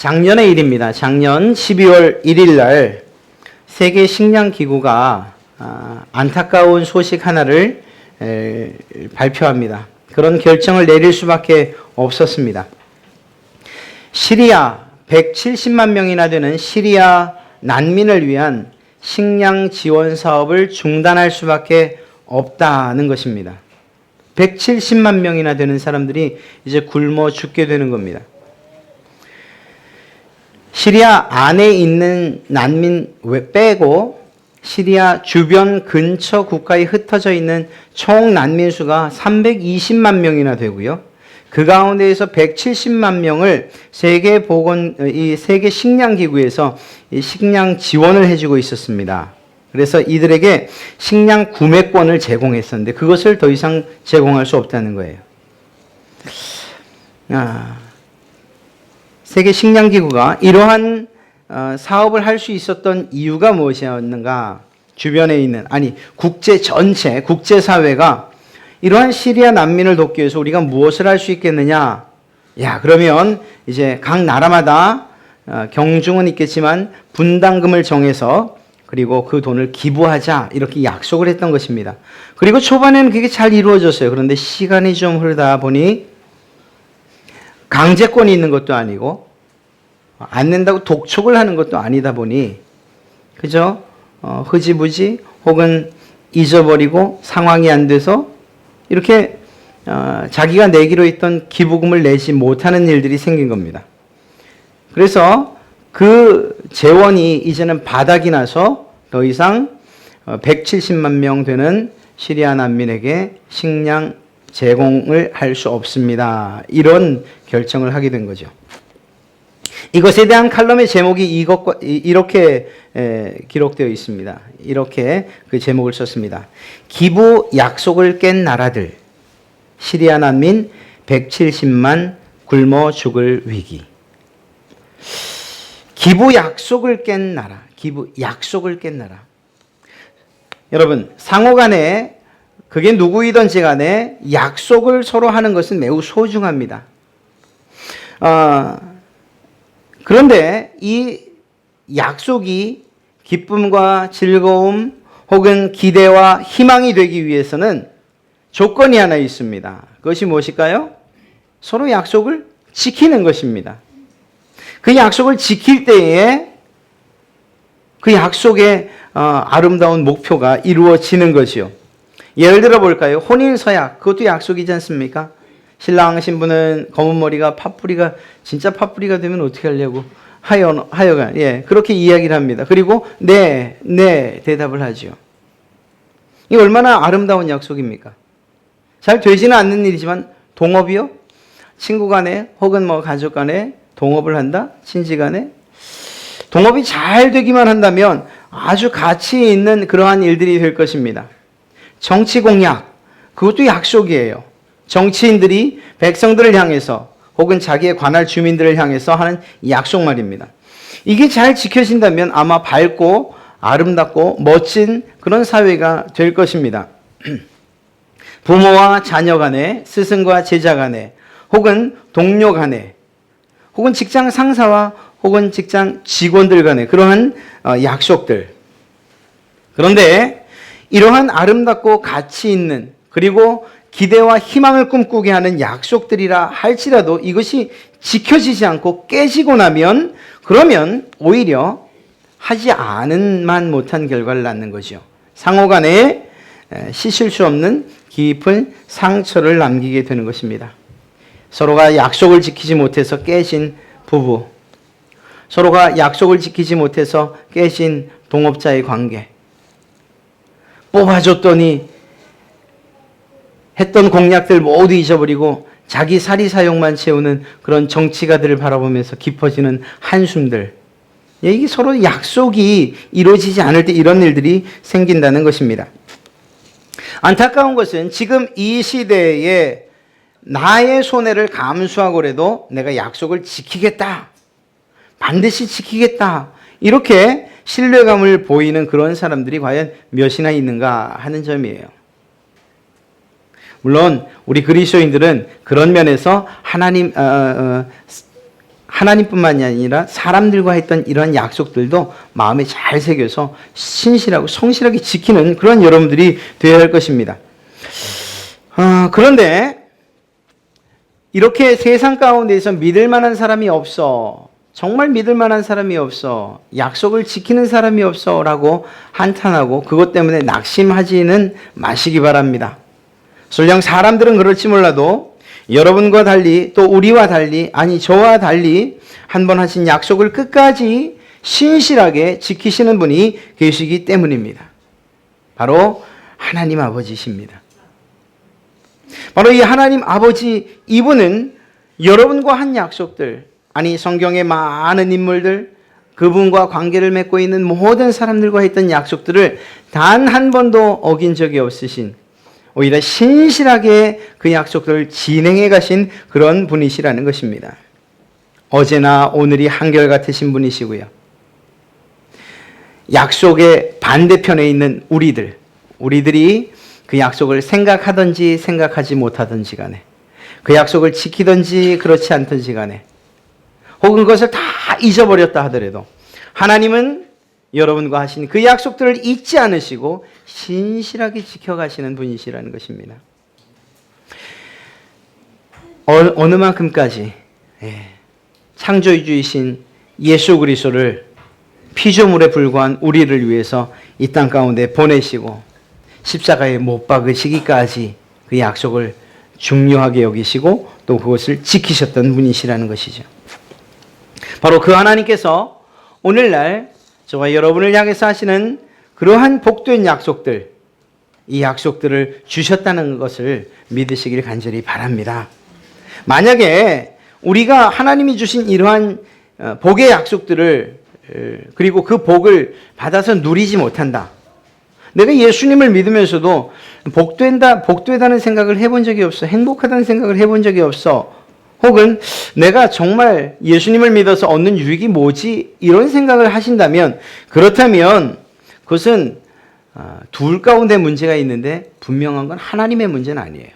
작년의 일입니다. 작년 12월 1일 날 세계 식량 기구가 안타까운 소식 하나를 발표합니다. 그런 결정을 내릴 수밖에 없었습니다. 시리아 170만 명이나 되는 시리아 난민을 위한 식량 지원 사업을 중단할 수밖에 없다는 것입니다. 170만 명이나 되는 사람들이 이제 굶어 죽게 되는 겁니다. 시리아 안에 있는 난민 빼고 시리아 주변 근처 국가에 흩어져 있는 총 난민 수가 320만 명이나 되고요. 그 가운데에서 170만 명을 세계 식량 기구에서 식량 지원을 해주고 있었습니다. 그래서 이들에게 식량 구매권을 제공했었는데 그것을 더 이상 제공할 수 없다는 거예요. 세계 식량 기구가 이러한 사업을 할 수 있었던 이유가 무엇이었는가? 주변에 있는 국제사회가 이러한 시리아 난민을 돕기 위해서 우리가 무엇을 할 수 있겠느냐? 그러면 이제 각 나라마다 경중은 있겠지만 분담금을 정해서 그리고 그 돈을 기부하자 이렇게 약속을 했던 것입니다. 그리고 초반에는 그게 잘 이루어졌어요. 그런데 시간이 좀 흐르다 보니 강제권이 있는 것도 아니고 안 낸다고 독촉을 하는 것도 아니다 보니 그저 흐지부지 혹은 잊어버리고 상황이 안 돼서 이렇게 자기가 내기로 했던 기부금을 내지 못하는 일들이 생긴 겁니다. 그래서 그 재원이 이제는 바닥이 나서 더 이상 170만 명 되는 시리아 난민에게 식량 제공을 할 수 없습니다. 이런 결정을 하게 된 거죠. 이것에 대한 칼럼의 제목이 이렇게 기록되어 있습니다. 이렇게 그 제목을 썼습니다. 기부 약속을 깬 나라들, 시리아 난민 170만 굶어 죽을 위기. 기부 약속을 깬 나라, 여러분, 상호 간에 그게 누구이든지 간에 약속을 서로 하는 것은 매우 소중합니다. 그런데 이 약속이 기쁨과 즐거움 혹은 기대와 희망이 되기 위해서는 조건이 하나 있습니다. 그것이 무엇일까요? 서로 약속을 지키는 것입니다. 그 약속을 지킬 때에 그 약속의 아름다운 목표가 이루어지는 것이요. 예를 들어 볼까요? 혼인 서약, 그것도 약속이지 않습니까? 신랑 신부는 검은 머리가 진짜 파뿌리가 되면 어떻게 하려고 하여간 그렇게 이야기를 합니다. 그리고 네 대답을 하죠. 이 얼마나 아름다운 약속입니까? 잘 되지는 않는 일이지만 동업이요? 친구 간에 혹은 가족 간에 동업을 한다? 친지 간에? 동업이 잘 되기만 한다면 아주 가치 있는 그러한 일들이 될 것입니다. 정치 공약, 그것도 약속이에요. 정치인들이 백성들을 향해서 혹은 자기의 관할 주민들을 향해서 하는 약속 말입니다. 이게 잘 지켜진다면 아마 밝고 아름답고 멋진 그런 사회가 될 것입니다. 부모와 자녀 간에, 스승과 제자 간에, 혹은 동료 간에, 혹은 직장 상사와 혹은 직장 직원들 간에 그러한 약속들. 그런데 이러한 아름답고 가치 있는 그리고 기대와 희망을 꿈꾸게 하는 약속들이라 할지라도 이것이 지켜지지 않고 깨지고 나면 그러면 오히려 하지 않은만 못한 결과를 낳는 거죠. 상호 간에 씻을 수 없는 깊은 상처를 남기게 되는 것입니다. 서로가 약속을 지키지 못해서 깨진 부부, 서로가 약속을 지키지 못해서 깨진 동업자의 관계, 뽑아줬더니 했던 공약들 모두 잊어버리고 자기 사리사욕만 채우는 그런 정치가들을 바라보면서 깊어지는 한숨들. 이게 서로 약속이 이루어지지 않을 때 이런 일들이 생긴다는 것입니다. 안타까운 것은 지금 이 시대에 나의 손해를 감수하고라도 내가 약속을 지키겠다. 반드시 지키겠다. 이렇게 신뢰감을 보이는 그런 사람들이 과연 몇이나 있는가 하는 점이에요. 물론 우리 그리스도인들은 그런 면에서 하나님뿐만이 아니라 사람들과 했던 이러한 약속들도 마음에 잘 새겨서 신실하고 성실하게 지키는 그런 여러분들이 되어야 할 것입니다. 그런데 이렇게 세상 가운데에서 믿을 만한 사람이 없어, 정말 믿을 만한 사람이 없어, 약속을 지키는 사람이 없어 라고 한탄하고 그것 때문에 낙심하지는 마시기 바랍니다. 설령 사람들은 그럴지 몰라도 여러분과 달리, 또 우리와 달리, 아니 저와 달리 한 번 하신 약속을 끝까지 신실하게 지키시는 분이 계시기 때문입니다. 바로 하나님 아버지십니다. 바로 이 하나님 아버지, 이분은 여러분과 한 약속들, 아니 성경의 많은 인물들, 그분과 관계를 맺고 있는 모든 사람들과 했던 약속들을 단 한 번도 어긴 적이 없으신, 오히려 신실하게 그 약속들을 진행해 가신 그런 분이시라는 것입니다. 어제나 오늘이 한결같으신 분이시고요. 약속의 반대편에 있는 우리들이 그 약속을 생각하든지 생각하지 못하든지 간에, 그 약속을 지키든지 그렇지 않든지 간에, 혹은 그것을 다 잊어버렸다 하더라도 하나님은 여러분과 하신 그 약속들을 잊지 않으시고 신실하게 지켜가시는 분이시라는 것입니다. 어느 만큼까지 창조주이신 예수 그리스도를 피조물에 불과한 우리를 위해서 이 땅 가운데 보내시고 십자가에 못 박으시기까지 그 약속을 중요하게 여기시고 또 그것을 지키셨던 분이시라는 것이죠. 바로 그 하나님께서 오늘날 저와 여러분을 향해서 하시는 그러한 복된 약속들, 이 약속들을 주셨다는 것을 믿으시길 간절히 바랍니다. 만약에 우리가 하나님이 주신 이러한 복의 약속들을, 그리고 그 복을 받아서 누리지 못한다. 내가 예수님을 믿으면서도 복되다는 생각을 해본 적이 없어. 행복하다는 생각을 해본 적이 없어. 혹은 내가 정말 예수님을 믿어서 얻는 유익이 뭐지? 이런 생각을 하신다면, 그렇다면 그것은 둘 가운데 문제가 있는데 분명한 건 하나님의 문제는 아니에요.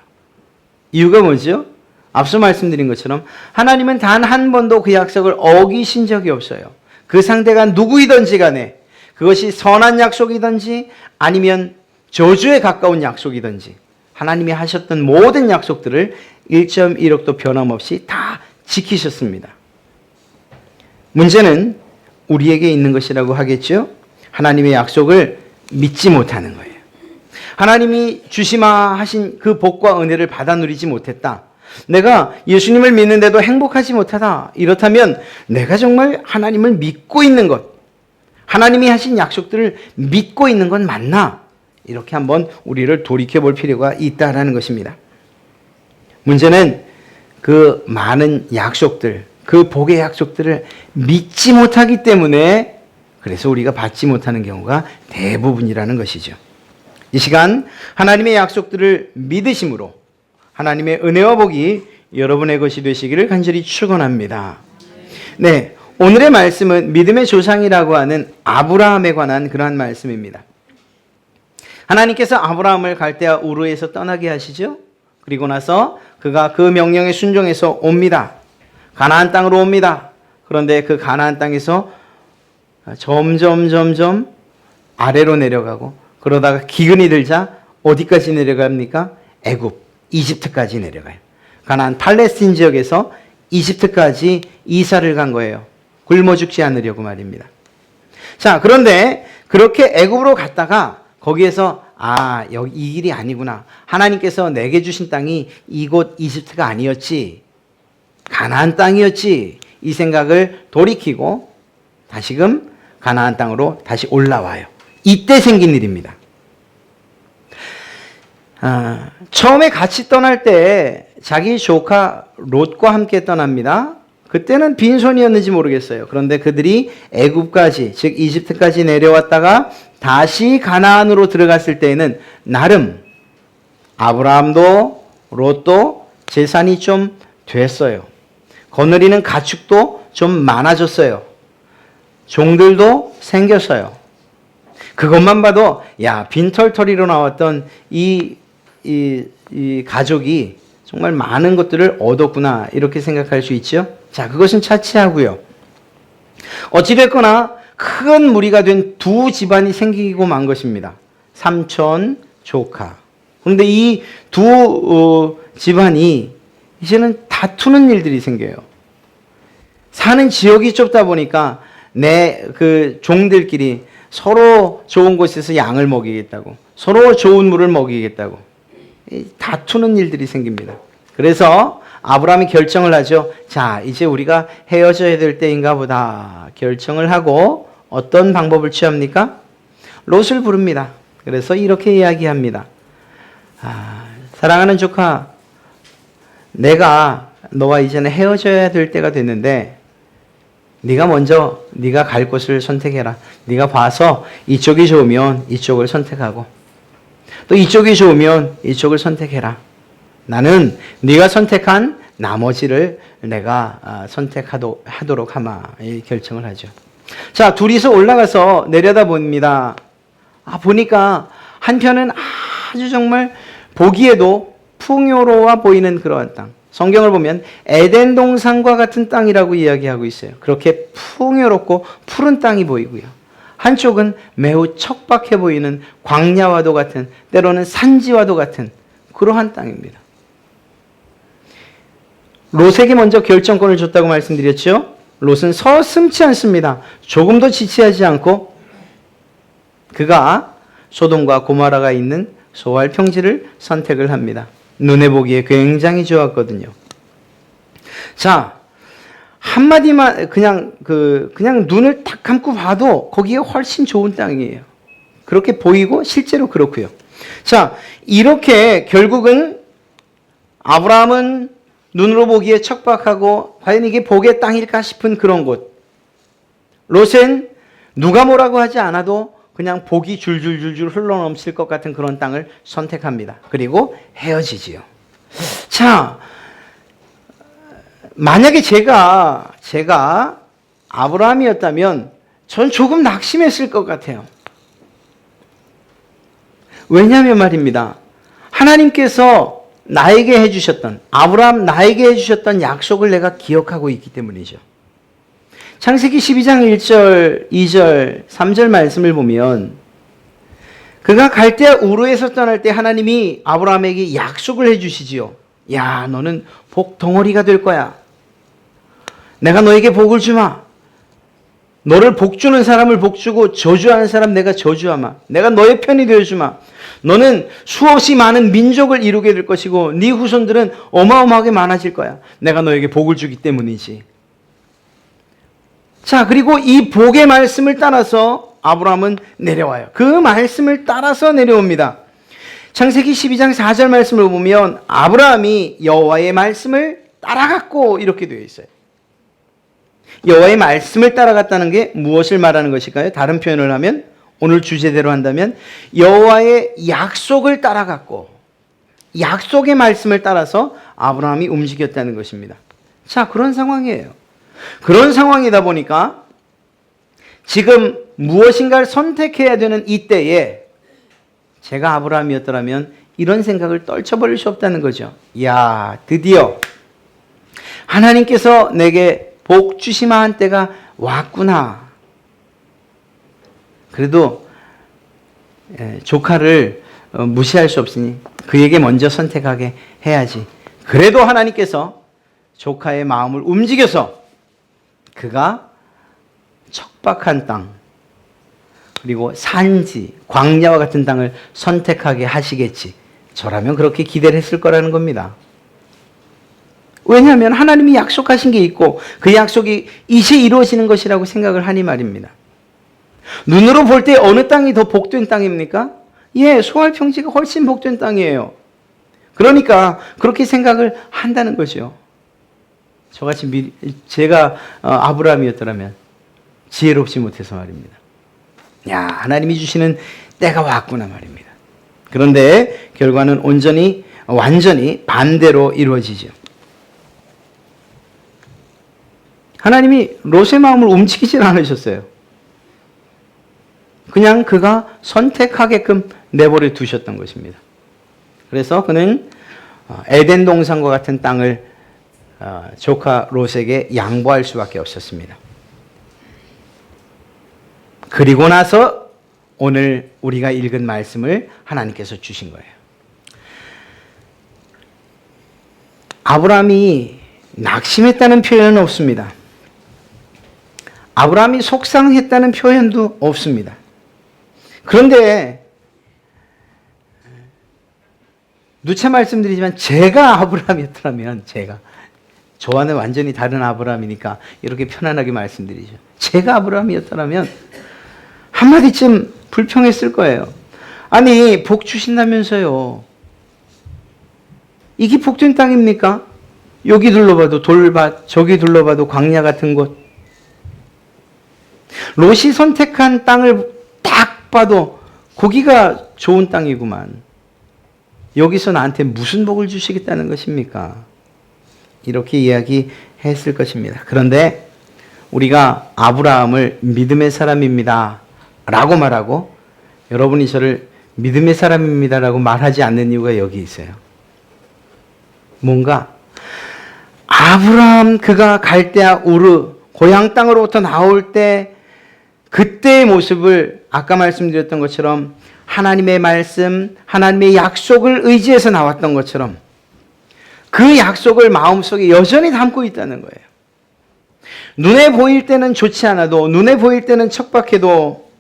이유가 뭐죠? 앞서 말씀드린 것처럼 하나님은 단 한 번도 그 약속을 어기신 적이 없어요. 그 상대가 누구이든지 간에, 그것이 선한 약속이든지 아니면 저주에 가까운 약속이든지, 하나님이 하셨던 모든 약속들을 1.1억도 변함없이 다 지키셨습니다. 문제는 우리에게 있는 것이라고 하겠죠? 하나님의 약속을 믿지 못하는 거예요. 하나님이 주시마 하신 그 복과 은혜를 받아 누리지 못했다. 내가 예수님을 믿는데도 행복하지 못하다. 이렇다면 내가 정말 하나님을 믿고 있는 것, 하나님이 하신 약속들을 믿고 있는 건 맞나? 이렇게 한번 우리를 돌이켜 볼 필요가 있다라는 것입니다. 문제는 그 많은 약속들, 그 복의 약속들을 믿지 못하기 때문에, 그래서 우리가 받지 못하는 경우가 대부분이라는 것이죠. 이 시간 하나님의 약속들을 믿으심으로 하나님의 은혜와 복이 여러분의 것이 되시기를 간절히 축원합니다. 네, 오늘의 말씀은 믿음의 조상이라고 하는 아브라함에 관한 그러한 말씀입니다. 하나님께서 아브라함을 갈대아 우르에서 떠나게 하시죠. 그리고 나서 그가 그 명령에 순종해서 옵니다. 가나안 땅으로 옵니다. 그런데 그 가나안 땅에서 점점 아래로 내려가고, 그러다가 기근이 들자 어디까지 내려갑니까? 애굽, 이집트까지 내려가요. 가나안 팔레스틴 지역에서 이집트까지 이사를 간 거예요. 굶어 죽지 않으려고 말입니다. 자, 그런데 그렇게 애굽으로 갔다가 거기에서 여기 이 길이 아니구나. 하나님께서 내게 주신 땅이 이곳 이집트가 아니었지, 가나안 땅이었지, 이 생각을 돌이키고 다시금 가나안 땅으로 다시 올라와요. 이때 생긴 일입니다. 처음에 같이 떠날 때 자기 조카 롯과 함께 떠납니다. 그때는 빈손이었는지 모르겠어요. 그런데 그들이 애굽까지, 즉 이집트까지 내려왔다가 다시 가나안으로 들어갔을 때에는 나름 아브라함도 롯도 재산이 좀 됐어요. 거느리는 가축도 좀 많아졌어요. 종들도 생겼어요. 그것만 봐도 빈털터리로 나왔던 이 가족이 정말 많은 것들을 얻었구나, 이렇게 생각할 수 있죠. 자, 그것은 차치하고요. 어찌됐거나 큰 무리가 된 두 집안이 생기고 만 것입니다. 삼촌, 조카. 그런데 이 두 집안이 이제는 다투는 일들이 생겨요. 사는 지역이 좁다 보니까 내 그 종들끼리 서로 좋은 곳에서 양을 먹이겠다고, 서로 좋은 물을 먹이겠다고 다투는 일들이 생깁니다. 그래서 아브라함이 결정을 하죠. 자, 이제 우리가 헤어져야 될 때인가 보다 결정을 하고 어떤 방법을 취합니까? 롯을 부릅니다. 그래서 이렇게 이야기합니다. 사랑하는 조카, 내가 너와 이제는 헤어져야 될 때가 됐는데 네가 먼저 네가 갈 곳을 선택해라. 네가 봐서 이쪽이 좋으면 이쪽을 선택하고 또 이쪽이 좋으면 이쪽을 선택해라. 나는 네가 선택한 나머지를 내가 선택하도록 하마 결정을 하죠. 자, 둘이서 올라가서 내려다봅니다. 보니까 한편은 아주 정말 보기에도 풍요로워 보이는 그러한 땅. 성경을 보면 에덴 동산과 같은 땅이라고 이야기하고 있어요. 그렇게 풍요롭고 푸른 땅이 보이고요. 한쪽은 매우 척박해 보이는 광야와도 같은, 때로는 산지와도 같은 그러한 땅입니다. 롯에게 먼저 결정권을 줬다고 말씀드렸죠. 롯은 서슴지 않습니다. 조금도 지체하지 않고 그가 소돔과 고모라가 있는 소알 평지를 선택을 합니다. 눈에 보기에 굉장히 좋았거든요. 자, 한마디만 그냥 눈을 딱 감고 봐도 거기에 훨씬 좋은 땅이에요. 그렇게 보이고 실제로 그렇고요. 자, 이렇게 결국은 아브라함은 눈으로 보기에 척박하고 과연 이게 복의 땅일까 싶은 그런 곳. 롯은 누가 뭐라고 하지 않아도 그냥 복이 줄줄줄줄 흘러넘칠 것 같은 그런 땅을 선택합니다. 그리고 헤어지지요. 자, 만약에 제가 아브라함이었다면 전 조금 낙심했을 것 같아요. 왜냐하면 말입니다. 하나님께서 나에게 해주셨던, 아브라함 나에게 해주셨던 약속을 내가 기억하고 있기 때문이죠. 창세기 12장 1절, 2절, 3절 말씀을 보면 그가 갈대아 우르에서 떠날 때 하나님이 아브라함에게 약속을 해주시지요. 야, 너는 복 덩어리가 될 거야. 내가 너에게 복을 주마. 너를 복주는 사람을 복주고 저주하는 사람 내가 저주하마. 내가 너의 편이 되어주마. 너는 수없이 많은 민족을 이루게 될 것이고 네 후손들은 어마어마하게 많아질 거야. 내가 너에게 복을 주기 때문이지. 자, 그리고 이 복의 말씀을 따라서 아브라함은 내려와요. 그 말씀을 따라서 내려옵니다. 창세기 12장 4절 말씀을 보면 아브라함이 여호와의 말씀을 따라갔고 이렇게 되어 있어요. 여호와의 말씀을 따라갔다는 게 무엇을 말하는 것일까요? 다른 표현을 하면, 오늘 주제대로 한다면 여호와의 약속을 따라갔고 약속의 말씀을 따라서 아브라함이 움직였다는 것입니다. 자, 그런 상황이에요. 그런 상황이다 보니까 지금 무엇인가를 선택해야 되는 이때에 제가 아브라함이었더라면 이런 생각을 떨쳐버릴 수 없다는 거죠. 야, 드디어 하나님께서 내게 복 주시마 한 때가 왔구나. 그래도 조카를 무시할 수 없으니 그에게 먼저 선택하게 해야지. 그래도 하나님께서 조카의 마음을 움직여서 그가 척박한 땅, 그리고 산지, 광야와 같은 땅을 선택하게 하시겠지. 저라면 그렇게 기대를 했을 거라는 겁니다. 왜냐하면 하나님이 약속하신 게 있고 그 약속이 이제 이루어지는 것이라고 생각을 하니 말입니다. 눈으로 볼 때 어느 땅이 더 복된 땅입니까? 예, 소알 평지가 훨씬 복된 땅이에요. 그러니까 그렇게 생각을 한다는 거죠. 저같이 제가 아브라함이었더라면 지혜롭지 못해서 말입니다. 야, 하나님이 주시는 때가 왔구나 말입니다. 그런데 결과는 완전히 반대로 이루어지죠. 하나님이 롯의 마음을 움직이질 않으셨어요. 그냥 그가 선택하게끔 내버려 두셨던 것입니다. 그래서 그는 에덴 동산과 같은 땅을 조카 롯에게 양보할 수밖에 없었습니다. 그리고 나서 오늘 우리가 읽은 말씀을 하나님께서 주신 거예요. 아브라함이 낙심했다는 표현은 없습니다. 아브라함이 속상했다는 표현도 없습니다. 그런데 누차 말씀드리지만 제가 아브라함이었다면, 저와는 완전히 다른 아브라함이니까 이렇게 편안하게 말씀드리죠. 제가 아브라함이었다면 한마디쯤 불평했을 거예요. 아니, 복 주신다면서요. 이게 복된 땅입니까? 여기 둘러봐도 돌밭, 저기 둘러봐도 광야 같은 곳. 롯이 선택한 땅을 딱 봐도 거기가 좋은 땅이구만. 여기서 나한테 무슨 복을 주시겠다는 것입니까? 이렇게 이야기했을 것입니다. 그런데 우리가 아브라함을 믿음의 사람입니다 라고 말하고 여러분이 저를 믿음의 사람입니다 라고 말하지 않는 이유가 여기 있어요. 뭔가 아브라함 그가 갈대아 우르 고향 땅으로부터 나올 때 그때의 모습을 아까 말씀드렸던 것처럼 하나님의 말씀, 하나님의 약속을 의지해서 나왔던 것처럼 그 약속을 마음속에 여전히 담고 있다는 거예요. 눈에 보일 때는 좋지 않아도, 눈에 보일 때는 척박해도,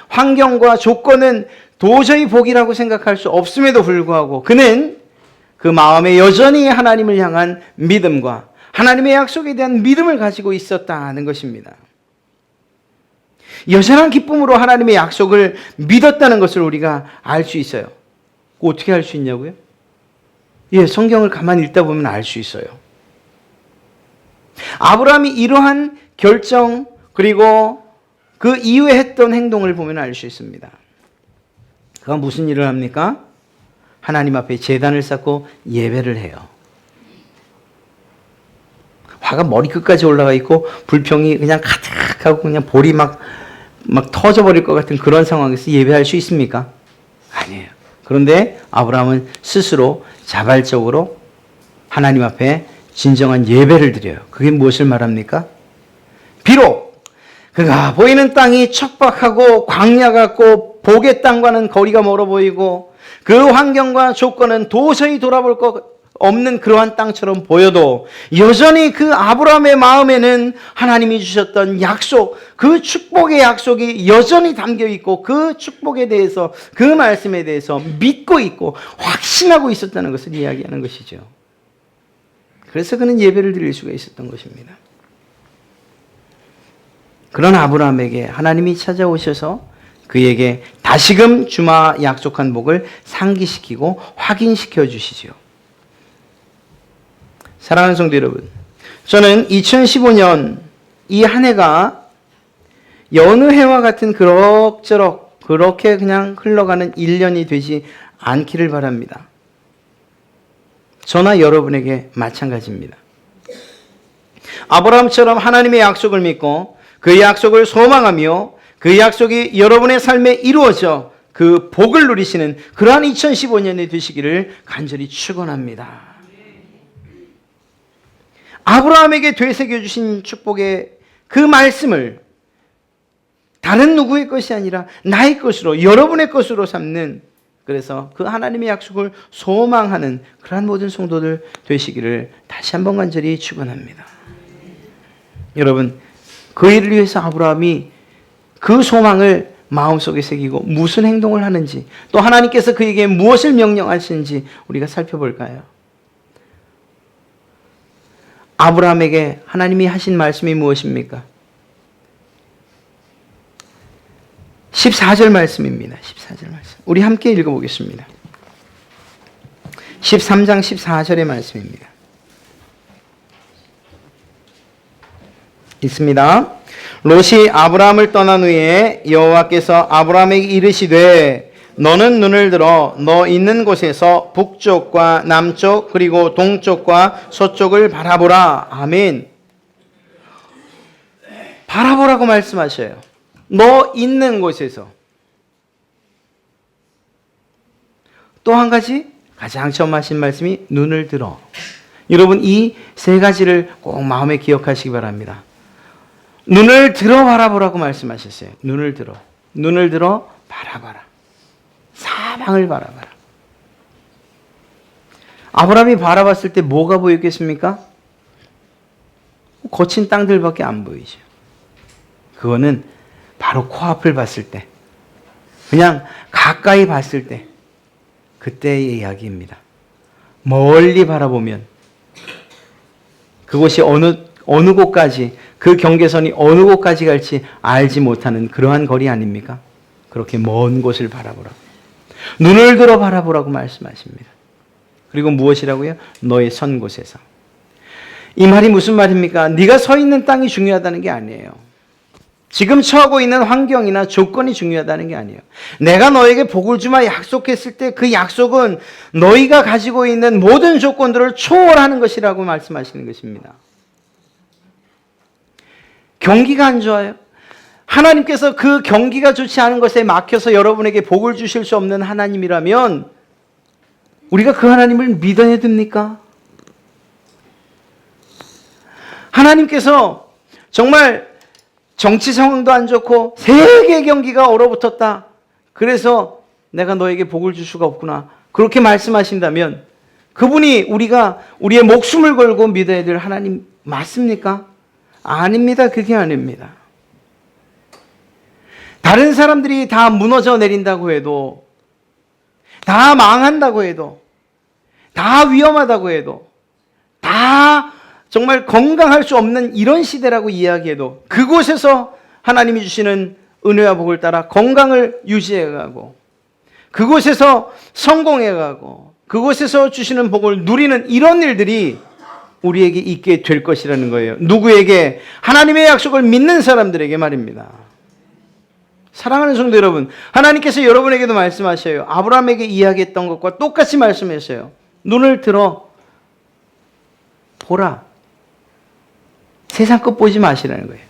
환경과 조건은 도저히 복이라고 생각할 수 없음에도 불구하고 그는 그 마음에 여전히 하나님을 향한 믿음과 하나님의 약속에 대한 믿음을 가지고 있었다는 것입니다. 여전한 기쁨으로 하나님의 약속을 믿었다는 것을 우리가 알 수 있어요. 어떻게 알 수 있냐고요? 예, 성경을 가만히 읽다 보면 알 수 있어요. 아브라함이 이러한 결정 그리고 그 이후에 했던 행동을 보면 알 수 있습니다. 그가 무슨 일을 합니까? 하나님 앞에 제단을 쌓고 예배를 해요. 화가 머리끝까지 올라가 있고 불평이 그냥 가득하고 그냥 볼이 막 터져버릴 것 같은 그런 상황에서 예배할 수 있습니까? 아니에요. 그런데 아브라함은 스스로 자발적으로 하나님 앞에 진정한 예배를 드려요. 그게 무엇을 말합니까? 비록 그가 보이는 땅이 척박하고 광야 같고 복의 땅과는 거리가 멀어 보이고 그 환경과 조건은 도저히 돌아볼 것 없는 그러한 땅처럼 보여도 여전히 그 아브라함의 마음에는 하나님이 주셨던 약속, 그 축복의 약속이 여전히 담겨 있고 그 축복에 대해서, 그 말씀에 대해서 믿고 있고 확신하고 있었다는 것을 이야기하는 것이죠. 그래서 그는 예배를 드릴 수가 있었던 것입니다. 그런 아브라함에게 하나님이 찾아오셔서 그에게 다시금 주마 약속한 복을 상기시키고 확인시켜 주시죠. 사랑하는 성도 여러분, 저는 2015년 이 한 해가 여느 해와 같은 그럭저럭 그렇게 그냥 흘러가는 1년이 되지 않기를 바랍니다. 저나 여러분에게 마찬가지입니다. 아브라함처럼 하나님의 약속을 믿고 그 약속을 소망하며 그 약속이 여러분의 삶에 이루어져 그 복을 누리시는 그러한 2015년이 되시기를 간절히 축원합니다. 아브라함에게 되새겨 주신 축복의 그 말씀을 다른 누구의 것이 아니라 나의 것으로, 여러분의 것으로 삼는, 그래서 그 하나님의 약속을 소망하는 그러한 모든 성도들 되시기를 다시 한번 간절히 축원합니다. 여러분, 그 일을 위해서 아브라함이 그 소망을 마음속에 새기고 무슨 행동을 하는지, 또 하나님께서 그에게 무엇을 명령하시는지 우리가 살펴볼까요? 아브라함에게 하나님이 하신 말씀이 무엇입니까? 14절 말씀입니다. 14절 말씀. 우리 함께 읽어보겠습니다. 13장 14절의 말씀입니다. 있습니다. 롯이 아브라함을 떠난 후에 여호와께서 아브라함에게 이르시되 너는 눈을 들어 너 있는 곳에서 북쪽과 남쪽 그리고 동쪽과 서쪽을 바라보라. 아멘. 바라보라고 말씀하셔요. 너 있는 곳에서. 또 한 가지 가장 처음 하신 말씀이 눈을 들어. 여러분 이 세 가지를 꼭 마음에 기억하시기 바랍니다. 눈을 들어 바라보라고 말씀하셨어요. 눈을 들어 바라봐라. 사방을 바라봐라. 아브라함이 바라봤을 때 뭐가 보였겠습니까? 거친 땅들밖에 안 보이죠. 그거는 바로 코앞을 봤을 때, 그냥 가까이 봤을 때, 그때의 이야기입니다. 멀리 바라보면 그곳이 어느 곳까지, 그 경계선이 어느 곳까지 갈지 알지 못하는 그러한 거리 아닙니까? 그렇게 먼 곳을 바라보라고. 눈을 들어 바라보라고 말씀하십니다. 그리고 무엇이라고요? 너의 선 곳에서. 이 말이 무슨 말입니까? 네가 서 있는 땅이 중요하다는 게 아니에요. 지금 처하고 있는 환경이나 조건이 중요하다는 게 아니에요. 내가 너에게 복을 주마 약속했을 때 그 약속은 너희가 가지고 있는 모든 조건들을 초월하는 것이라고 말씀하시는 것입니다. 경기가 안 좋아요. 하나님께서 그 경기가 좋지 않은 것에 막혀서 여러분에게 복을 주실 수 없는 하나님이라면 우리가 그 하나님을 믿어야 됩니까? 하나님께서 정말 정치 상황도 안 좋고 세계 경기가 얼어붙었다. 그래서 내가 너에게 복을 줄 수가 없구나. 그렇게 말씀하신다면 그분이 우리의 목숨을 걸고 믿어야 될 하나님 맞습니까? 아닙니다. 그게 아닙니다. 다른 사람들이 다 무너져 내린다고 해도, 다 망한다고 해도, 다 위험하다고 해도, 다 정말 건강할 수 없는 이런 시대라고 이야기해도 그곳에서 하나님이 주시는 은혜와 복을 따라 건강을 유지해가고 그곳에서 성공해가고 그곳에서 주시는 복을 누리는 이런 일들이 우리에게 있게 될 것이라는 거예요. 누구에게? 하나님의 약속을 믿는 사람들에게 말입니다. 사랑하는 성도 여러분, 하나님께서 여러분에게도 말씀하셔요. 아브라함에게 이야기했던 것과 똑같이 말씀하셔요. 눈을 들어 보라. 세상 것 보지 마시라는 거예요.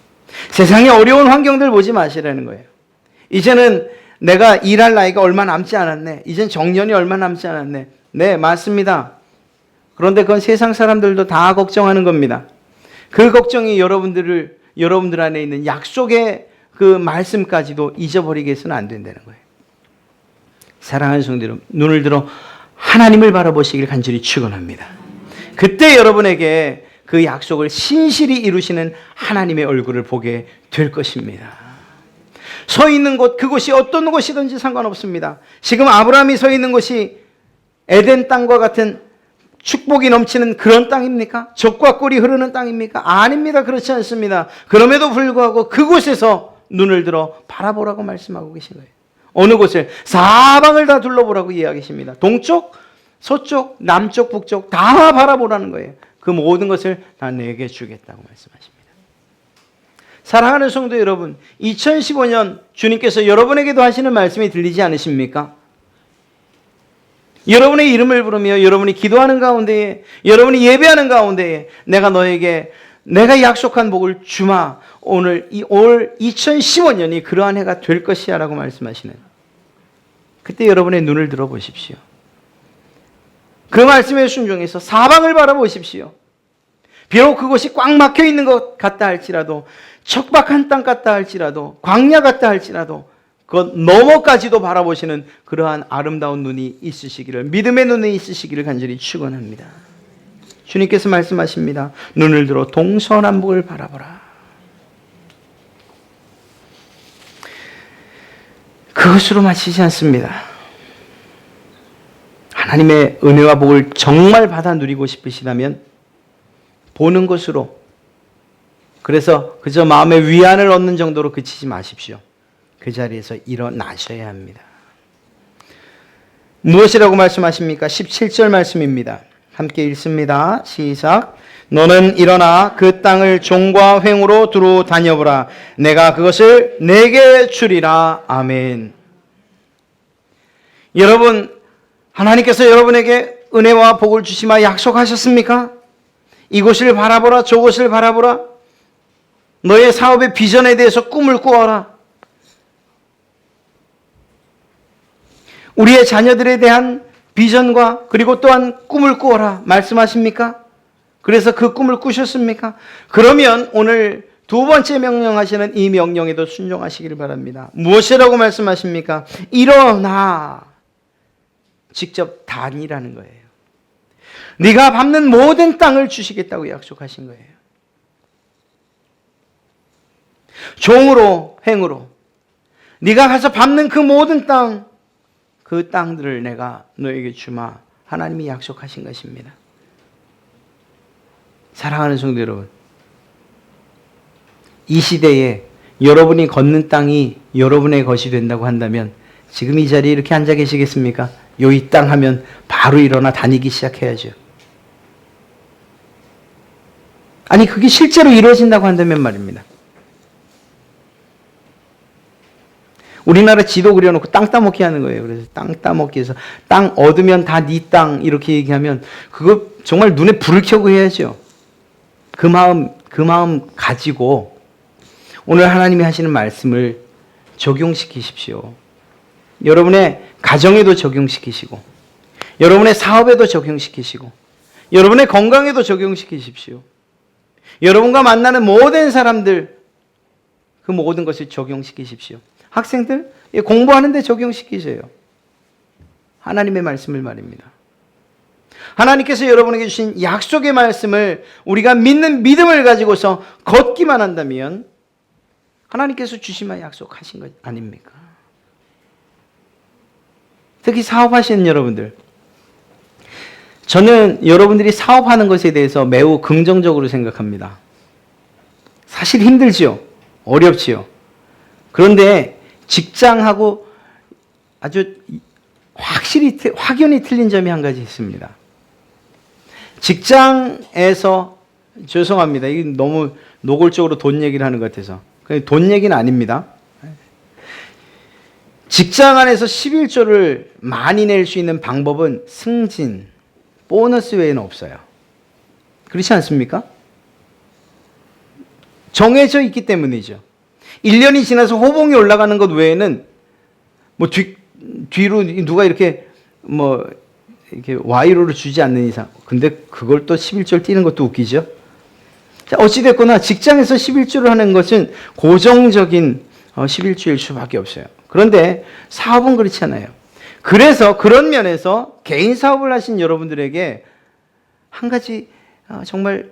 세상의 어려운 환경들 보지 마시라는 거예요. 이제는 내가 일할 나이가 얼마 남지 않았네. 이젠 정년이 얼마 남지 않았네. 네, 맞습니다. 그런데 그건 세상 사람들도 다 걱정하는 겁니다. 그 걱정이 여러분들 안에 있는 약속의 그 말씀까지도 잊어버리게 해서는 안 된다는 거예요. 사랑하는 성도 여러분, 눈을 들어 하나님을 바라보시길 간절히 축원합니다. 그때 여러분에게 그 약속을 신실히 이루시는 하나님의 얼굴을 보게 될 것입니다. 서 있는 곳, 그곳이 어떤 곳이든지 상관없습니다. 지금 아브라함이 서 있는 곳이 에덴 땅과 같은 축복이 넘치는 그런 땅입니까? 젖과 꿀이 흐르는 땅입니까? 아닙니다. 그렇지 않습니다. 그럼에도 불구하고 그곳에서 눈을 들어 바라보라고 말씀하고 계신 거예요. 어느 곳을? 사방을 다 둘러보라고 이야기하십니다. 동쪽, 서쪽, 남쪽, 북쪽 다 바라보라는 거예요. 그 모든 것을 다 내게 주겠다고 말씀하십니다. 사랑하는 성도 여러분, 2015년 주님께서 여러분에게도 하시는 말씀이 들리지 않으십니까? 여러분의 이름을 부르며 여러분이 기도하는 가운데에, 여러분이 예배하는 가운데에 내가 너에게 내가 약속한 복을 주마. 올 2015년이 그러한 해가 될 것이야 라고 말씀하시는, 그때 여러분의 눈을 들어보십시오. 그 말씀에 순종해서 사방을 바라보십시오. 비록 그것이 꽉 막혀 있는 것 같다 할지라도, 척박한 땅 같다 할지라도, 광야 같다 할지라도 그것 너머까지도 바라보시는 그러한 아름다운 눈이 있으시기를, 믿음의 눈이 있으시기를 간절히 축원합니다. 주님께서 말씀하십니다. 눈을 들어 동서남북을 바라보라. 그것으로 마치지 않습니다. 하나님의 은혜와 복을 정말 받아 누리고 싶으시다면 보는 것으로, 그래서 그저 마음의 위안을 얻는 정도로 그치지 마십시오. 그 자리에서 일어나셔야 합니다. 무엇이라고 말씀하십니까? 17절 말씀입니다. 함께 읽습니다. 시작. 너는 일어나 그 땅을 종과 횡으로 두루 다녀보라. 내가 그것을 내게 주리라. 아멘. 여러분, 하나님께서 여러분에게 은혜와 복을 주시마 약속하셨습니까? 이곳을 바라보라, 저곳을 바라보라. 너의 사업의 비전에 대해서 꿈을 꾸어라. 우리의 자녀들에 대한 비전과 그리고 또한 꿈을 꾸어라 말씀하십니까? 그래서 그 꿈을 꾸셨습니까? 그러면 오늘 두 번째 명령하시는 이 명령에도 순종하시기를 바랍니다. 무엇이라고 말씀하십니까? 일어나 직접 다니라는 거예요. 네가 밟는 모든 땅을 주시겠다고 약속하신 거예요. 종으로 행으로 네가 가서 밟는 그 모든 땅, 그 땅들을 내가 너에게 주마. 하나님이 약속하신 것입니다. 사랑하는 성도 여러분, 이 시대에 여러분이 걷는 땅이 여러분의 것이 된다고 한다면 지금 이 자리에 이렇게 앉아 계시겠습니까? 이 땅 하면 바로 일어나 다니기 시작해야죠. 아니 그게 실제로 이루어진다고 한다면 말입니다. 우리나라 지도 그려놓고 땅 따먹기 하는 거예요. 그래서 땅 따먹기 해서 땅 얻으면 다 네 땅 이렇게 얘기하면 그거 정말 눈에 불을 켜고 해야죠. 그 마음 가지고 오늘 하나님이 하시는 말씀을 적용시키십시오. 여러분의 가정에도 적용시키시고 여러분의 사업에도 적용시키시고 여러분의 건강에도 적용시키십시오. 여러분과 만나는 모든 사람들 그 모든 것을 적용시키십시오. 학생들 공부하는데 적용시키세요. 하나님의 말씀을 말입니다. 하나님께서 여러분에게 주신 약속의 말씀을 우리가 믿는 믿음을 가지고서 걷기만 한다면 하나님께서 주시면 약속하신 것 아닙니까? 특히 사업하시는 여러분들, 저는 여러분들이 사업하는 것에 대해서 매우 긍정적으로 생각합니다. 사실 힘들지요. 어렵지요. 그런데 직장하고 아주 확연히 틀린 점이 한 가지 있습니다. 직장에서 죄송합니다. 이게 너무 노골적으로 돈 얘기를 하는 것 같아서. 돈 얘기는 아닙니다. 직장 안에서 11조를 많이 낼 수 있는 방법은 승진, 보너스 외에는 없어요. 그렇지 않습니까? 정해져 있기 때문이죠. 1년이 지나서 호봉이 올라가는 것 외에는 뭐 뒤로 누가 이렇게 이렇게 와이로를 주지 않는 이상. 근데 그걸 또 11조를 띄는 것도 웃기죠. 자, 어찌됐거나 직장에서 11조를 하는 것은 고정적인 11조일 수밖에 없어요. 그런데 사업은 그렇지 않아요. 그래서 그런 면에서 개인 사업을 하신 여러분들에게 한 가지 정말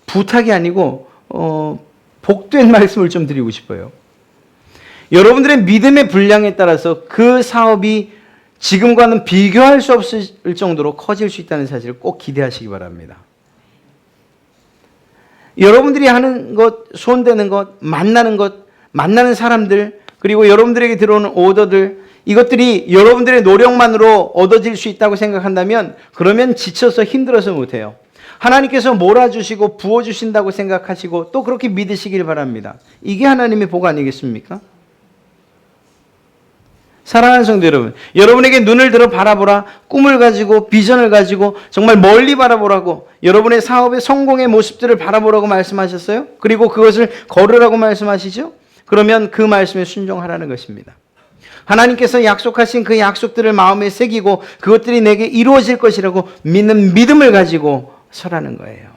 부탁이 아니고 복된 말씀을 좀 드리고 싶어요. 여러분들의 믿음의 분량에 따라서 그 사업이 지금과는 비교할 수 없을 정도로 커질 수 있다는 사실을 꼭 기대하시기 바랍니다. 여러분들이 하는 것, 손대는 것, 만나는 사람들, 그리고 여러분들에게 들어오는 오더들, 이것들이 여러분들의 노력만으로 얻어질 수 있다고 생각한다면 그러면 지쳐서 힘들어서 못해요. 하나님께서 몰아주시고 부어주신다고 생각하시고 또 그렇게 믿으시길 바랍니다. 이게 하나님의 복 아니겠습니까? 사랑하는 성도 여러분, 여러분에게 눈을 들어 바라보라, 꿈을 가지고 비전을 가지고 정말 멀리 바라보라고, 여러분의 사업의 성공의 모습들을 바라보라고 말씀하셨어요. 그리고 그것을 걸으라고 말씀하시죠. 그러면 그 말씀에 순종하라는 것입니다. 하나님께서 약속하신 그 약속들을 마음에 새기고 그것들이 내게 이루어질 것이라고 믿는 믿음을 가지고 서라는 거예요.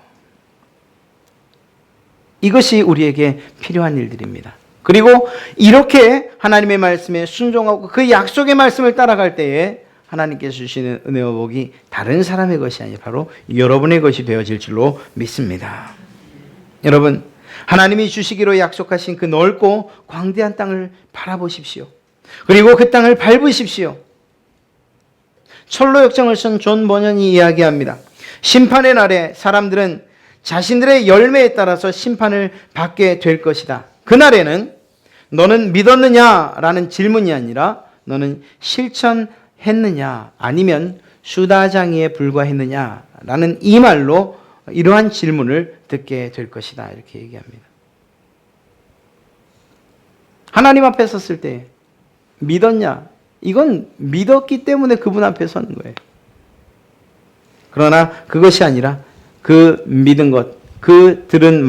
이것이 우리에게 필요한 일들입니다. 그리고 이렇게 하나님의 말씀에 순종하고 그 약속의 말씀을 따라갈 때에 하나님께서 주시는 은혜와 복이 다른 사람의 것이 아니라 바로 여러분의 것이 되어질 줄로 믿습니다. 여러분, 하나님이 주시기로 약속하신 그 넓고 광대한 땅을 바라보십시오. 그리고 그 땅을 밟으십시오. 철로 역정을 쓴 존 버년이 이야기합니다. 심판의 날에 사람들은 자신들의 열매에 따라서 심판을 받게 될 것이다. 그날에는 너는 믿었느냐라는 질문이 아니라 너는 실천했느냐 아니면 수다장이에 불과했느냐라는 이 말로 이러한 질문을 듣게 될 것이다. 이렇게 얘기합니다. 하나님 앞에 섰을 때 믿었냐? 이건 믿었기 때문에 그분 앞에 서는 거예요. 그러나 그것이 아니라 그 믿은 것, 그 들은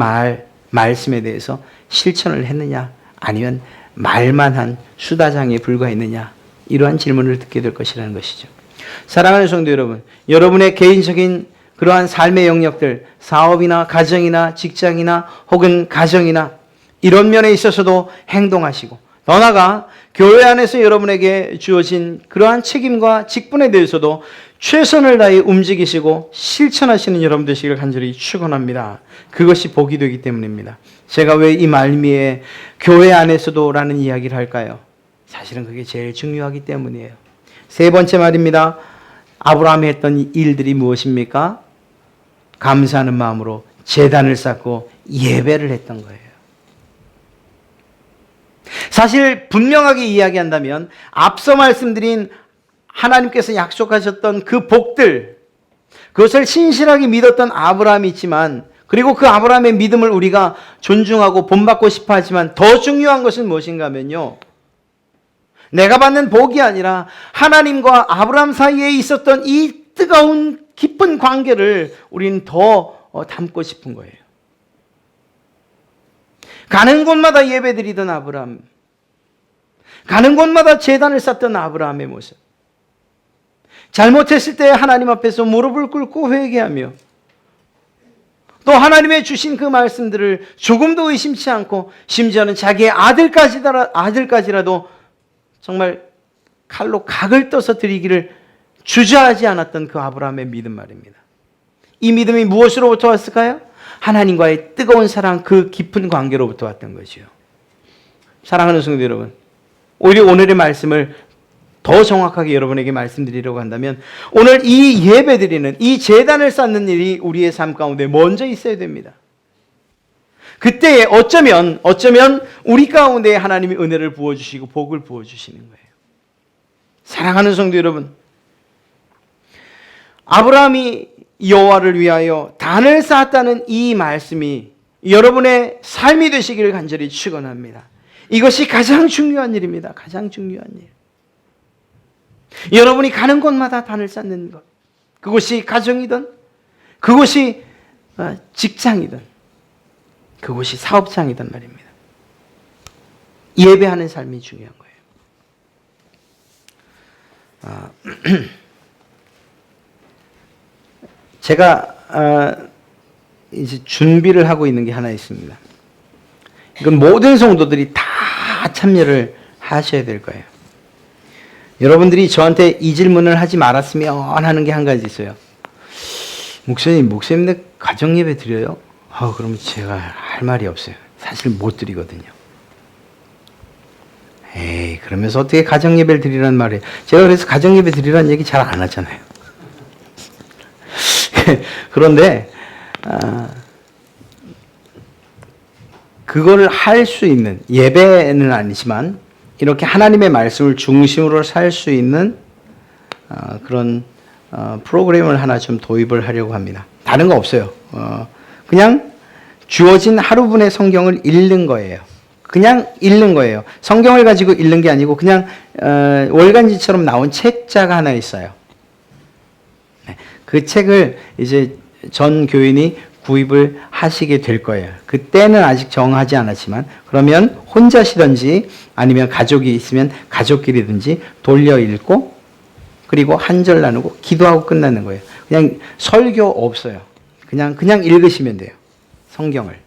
말씀에 대해서 실천을 했느냐 아니면 말만 한 수다장에 불과했느냐 이러한 질문을 듣게 될 것이라는 것이죠. 사랑하는 성도 여러분, 여러분의 개인적인 그러한 삶의 영역들, 사업이나 가정이나 직장이나 혹은 가정이나 이런 면에 있어서도 행동하시고, 더 나아가 교회 안에서 여러분에게 주어진 그러한 책임과 직분에 대해서도 최선을 다해 움직이시고 실천하시는 여러분 되시기를 간절히 축원합니다. 그것이 복이 되기 때문입니다. 제가 왜 이 말미에 교회 안에서도 라는 이야기를 할까요? 사실은 그게 제일 중요하기 때문이에요. 세 번째 말입니다. 아브라함이 했던 일들이 무엇입니까? 감사하는 마음으로 제단을 쌓고 예배를 했던 거예요. 사실 분명하게 이야기한다면 앞서 말씀드린 하나님께서 약속하셨던 그 복들, 그것을 신실하게 믿었던 아브라함이 있지만, 그리고 그 아브라함의 믿음을 우리가 존중하고 본받고 싶어 하지만 더 중요한 것은 무엇인가 하면요, 내가 받는 복이 아니라 하나님과 아브라함 사이에 있었던 이 뜨거운 깊은 관계를 우리는 더 담고 싶은 거예요. 가는 곳마다 예배드리던 아브라함, 가는 곳마다 제단을 쌓던 아브라함의 모습, 잘못했을 때 하나님 앞에서 무릎을 꿇고 회개하며 또 하나님의 주신 그 말씀들을 조금도 의심치 않고, 심지어는 자기의 아들까지라도 정말 칼로 각을 떠서 드리기를 주저하지 않았던 그 아브라함의 믿음 말입니다. 이 믿음이 무엇으로부터 왔을까요? 하나님과의 뜨거운 사랑, 그 깊은 관계로부터 왔던 것이요. 사랑하는 성도 여러분, 오히려 오늘의 말씀을 더 정확하게 여러분에게 말씀드리려고 한다면, 오늘 이 예배드리는, 이 제단을 쌓는 일이 우리의 삶 가운데 먼저 있어야 됩니다. 그때에 어쩌면 우리 가운데 하나님이 은혜를 부어주시고 복을 부어주시는 거예요. 사랑하는 성도 여러분, 아브라함이 여호와를 위하여 단을 쌓았다는 이 말씀이 여러분의 삶이 되시기를 간절히 축원합니다. 이것이 가장 중요한 일입니다. 가장 중요한 일. 여러분이 가는 곳마다 단을 쌓는 것, 그곳이 가정이든, 그곳이 직장이든, 그곳이 사업장이든 말입니다. 예배하는 삶이 중요한 거예요. 제가 이제 준비를 하고 있는 게 하나 있습니다. 이건 모든 성도들이 다 참여를 하셔야 될 거예요. 여러분들이 저한테 이 질문을 하지 말았으면 하는 게 한 가지 있어요. 목사님들 가정 예배 드려요? 그러면 제가 할 말이 없어요. 사실 못 드리거든요. 그러면서 어떻게 가정 예배를 드리라는 말이에요? 제가 그래서 가정 예배 드리라는 얘기 잘 안 하잖아요. 그런데 그걸 할 수 있는, 예배는 아니지만 이렇게 하나님의 말씀을 중심으로 살 수 있는 그런 프로그램을 하나 좀 도입을 하려고 합니다. 다른 거 없어요. 그냥 주어진 하루분의 성경을 읽는 거예요. 그냥 읽는 거예요. 성경을 가지고 읽는 게 아니고 그냥 월간지처럼 나온 책자가 하나 있어요. 그 책을 이제 전 교인이 구입을 하시게 될 거예요. 그때는 아직 정하지 않았지만, 그러면 혼자시든지 아니면 가족이 있으면 가족끼리든지 돌려 읽고, 그리고 한 절 나누고 기도하고 끝나는 거예요. 그냥 설교 없어요. 그냥 읽으시면 돼요. 성경을.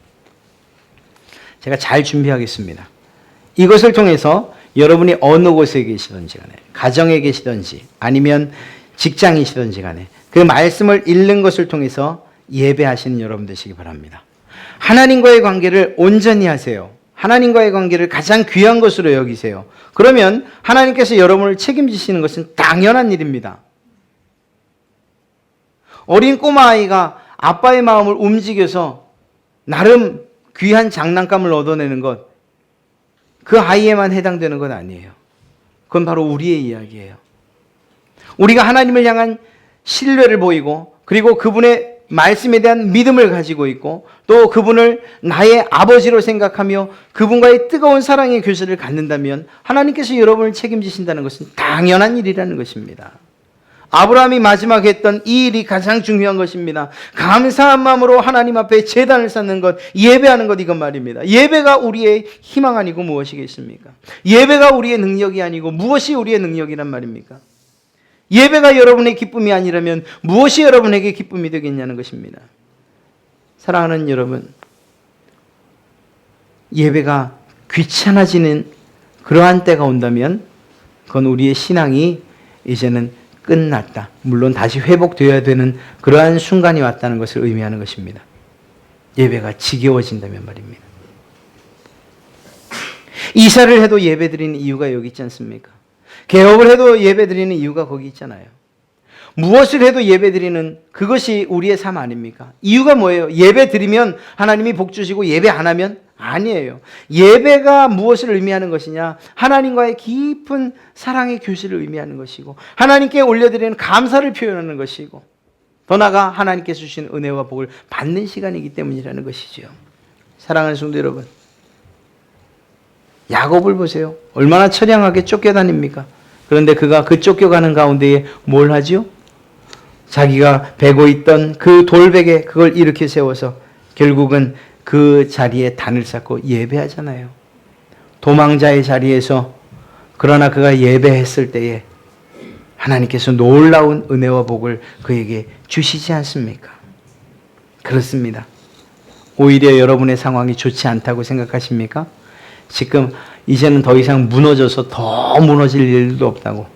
제가 잘 준비하겠습니다. 이것을 통해서 여러분이 어느 곳에 계시든지 간에, 가정에 계시든지 아니면 직장이시든지 간에 그 말씀을 읽는 것을 통해서 예배하시는 여러분 되시기 바랍니다. 하나님과의 관계를 온전히 하세요. 하나님과의 관계를 가장 귀한 것으로 여기세요. 그러면 하나님께서 여러분을 책임지시는 것은 당연한 일입니다. 어린 꼬마아이가 아빠의 마음을 움직여서 나름 귀한 장난감을 얻어내는 것, 그 아이에만 해당되는 건 아니에요. 그건 바로 우리의 이야기예요. 우리가 하나님을 향한 신뢰를 보이고, 그리고 그분의 말씀에 대한 믿음을 가지고 있고, 또 그분을 나의 아버지로 생각하며 그분과의 뜨거운 사랑의 교제를 갖는다면 하나님께서 여러분을 책임지신다는 것은 당연한 일이라는 것입니다. 아브라함이 마지막에 했던 이 일이 가장 중요한 것입니다. 감사한 마음으로 하나님 앞에 제단을 쌓는 것, 예배하는 것, 이건 말입니다. 예배가 우리의 희망 아니고 무엇이겠습니까? 예배가 우리의 능력이 아니고 무엇이 우리의 능력이란 말입니까? 예배가 여러분의 기쁨이 아니라면 무엇이 여러분에게 기쁨이 되겠냐는 것입니다. 사랑하는 여러분, 예배가 귀찮아지는 그러한 때가 온다면 그건 우리의 신앙이 이제는 끝났다. 물론 다시 회복되어야 되는 그러한 순간이 왔다는 것을 의미하는 것입니다. 예배가 지겨워진다면 말입니다. 이사를 해도 예배드리는 이유가 여기 있지 않습니까? 개업을 해도 예배드리는 이유가 거기 있잖아요. 무엇을 해도 예배드리는 그것이 우리의 삶 아닙니까? 이유가 뭐예요? 예배드리면 하나님이 복 주시고 예배 안 하면? 아니에요. 예배가 무엇을 의미하는 것이냐? 하나님과의 깊은 사랑의 교제를 의미하는 것이고 하나님께 올려드리는 감사를 표현하는 것이고 더 나아가 하나님께서 주신 은혜와 복을 받는 시간이기 때문이라는 것이죠. 사랑하는 성도 여러분, 야곱을 보세요. 얼마나 처량하게 쫓겨다닙니까? 그런데 그가 그 쫓겨가는 가운데에 뭘 하지요? 자기가 베고 있던 그 돌베개 그걸 일으켜 세워서 결국은 그 자리에 단을 쌓고 예배하잖아요. 도망자의 자리에서 그러나 그가 예배했을 때에 하나님께서 놀라운 은혜와 복을 그에게 주시지 않습니까? 그렇습니다. 오히려 여러분의 상황이 좋지 않다고 생각하십니까? 지금 이제는 더 이상 무너져서 더 무너질 일도 없다고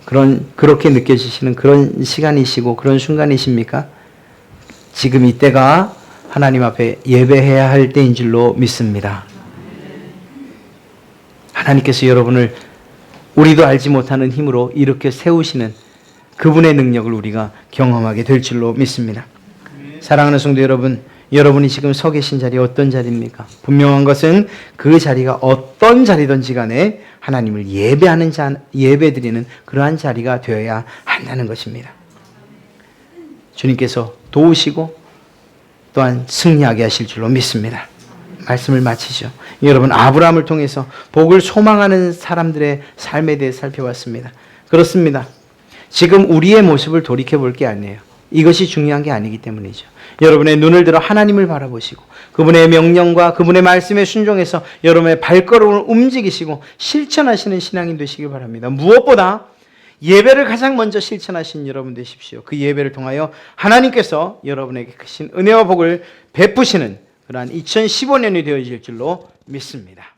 그렇게 느껴지시는 그런 시간이시고 그런 순간이십니까? 지금 이때가 하나님 앞에 예배해야 할 때인 줄로 믿습니다. 하나님께서 여러분을 우리도 알지 못하는 힘으로 이렇게 세우시는 그분의 능력을 우리가 경험하게 될 줄로 믿습니다. 사랑하는 성도 여러분, 여러분이 지금 서 계신 자리 어떤 자리입니까? 분명한 것은 그 자리가 어떤 자리든지 간에 하나님을 예배드리는 그러한 자리가 되어야 한다는 것입니다. 주님께서 도우시고 또한 승리하게 하실 줄로 믿습니다. 말씀을 마치죠. 여러분, 아브라함을 통해서 복을 소망하는 사람들의 삶에 대해 살펴봤습니다. 그렇습니다. 지금 우리의 모습을 돌이켜볼 게 아니에요. 이것이 중요한 게 아니기 때문이죠. 여러분의 눈을 들어 하나님을 바라보시고 그분의 명령과 그분의 말씀에 순종해서 여러분의 발걸음을 움직이시고 실천하시는 신앙인 되시길 바랍니다. 무엇보다 예배를 가장 먼저 실천하신 여러분 되십시오. 그 예배를 통하여 하나님께서 여러분에게 크신 은혜와 복을 베푸시는 그러한 2015년이 되어질 줄로 믿습니다.